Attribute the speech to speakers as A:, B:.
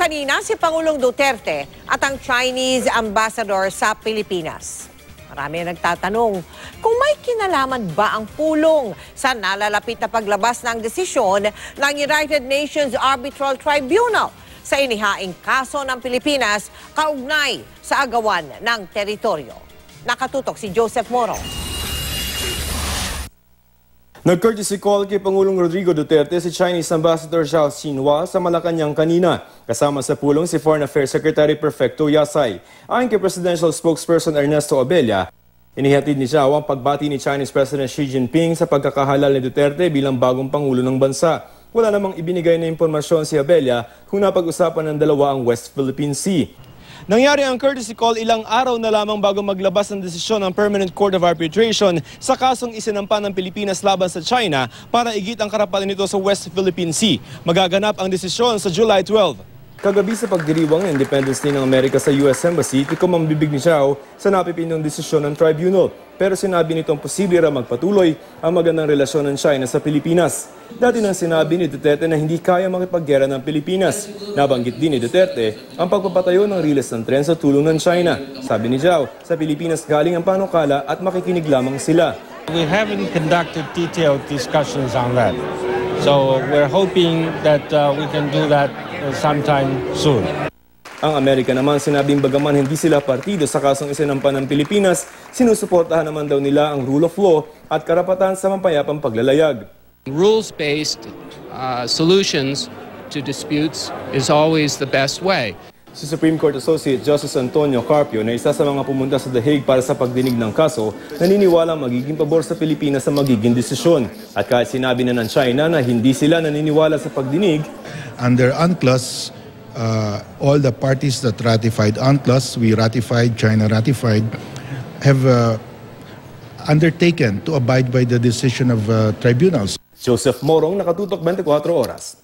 A: kanina si Pangulong Duterte at ang Chinese ambassador sa Pilipinas. Marami ang nagtatanong kung may kinalaman ba ang pulong sa nalalapit na paglabas ng desisyon ng United Nations Arbitral Tribunal sa inihaing kaso ng Pilipinas kaugnay sa agawan ng teritoryo. Nakatutok si Joseph Moro.
B: Nag-courtesy call kay Pangulong Rodrigo Duterte si Chinese Ambassador Zhao Xinhua sa Malacanang kanina. Kasama sa pulong si Foreign Affairs Secretary Perfecto Yasay. Ayon kay Presidential Spokesperson Ernesto Abella, inihatid ni Zhao ang pagbati ni Chinese President Xi Jinping sa pagkakahalal ni Duterte bilang bagong Pangulo ng bansa. Wala namang ibinigay na impormasyon si Abella kung napag-usapan ng dalawa ang West Philippine Sea. Nangyari ang courtesy call ilang araw na lamang bago maglabas ng desisyon ng Permanent Court of Arbitration sa kasong isinampa ng Pilipinas laban sa China para igit ang karapatan nito sa West Philippine Sea. Magaganap ang desisyon sa July 12. Kagabi sa pagdiriwang ng Independence Day ng Amerika sa US Embassy, tikom ang bibig ni Zhao sa napipindong desisyon ng tribunal. Pero sinabi nitong posible ra magpatuloy ang magandang relasyon ng China sa Pilipinas. Dati nang sinabi ni Duterte na hindi kaya makipaggera ng Pilipinas. Nabanggit din ni Duterte ang pagpapatayo ng riles ng tren sa tulong ng China. Sabi ni Zhao, sa Pilipinas galing ang panukala at makikinig lamang sila.
C: We haven't conducted detailed discussions on that. So we're hoping that we can do that sometime soon.
B: Ang Amerika naman sinabing bagaman hindi sila partido sa kasong isinampa ng Pilipinas, sinusuportahan naman daw nila ang rule of law at karapatan sa mapayapang paglalayag.
D: Rules-based solutions to disputes is always the best way.
B: Si Supreme Court Associate Justice Antonio Carpio na isa sa mga pumunta sa The Hague para sa pagdinig ng kaso, naniniwala magiging pabor sa Pilipinas sa magiging desisyon. At kahit sinabi na ng China na hindi sila naniniwala sa pagdinig,
E: under UNCLOS, all the parties that ratified UNCLOS, we ratified, China ratified, have undertaken to abide by the decision of tribunals.
B: Joseph Morong, Nakatutok 24 Oras.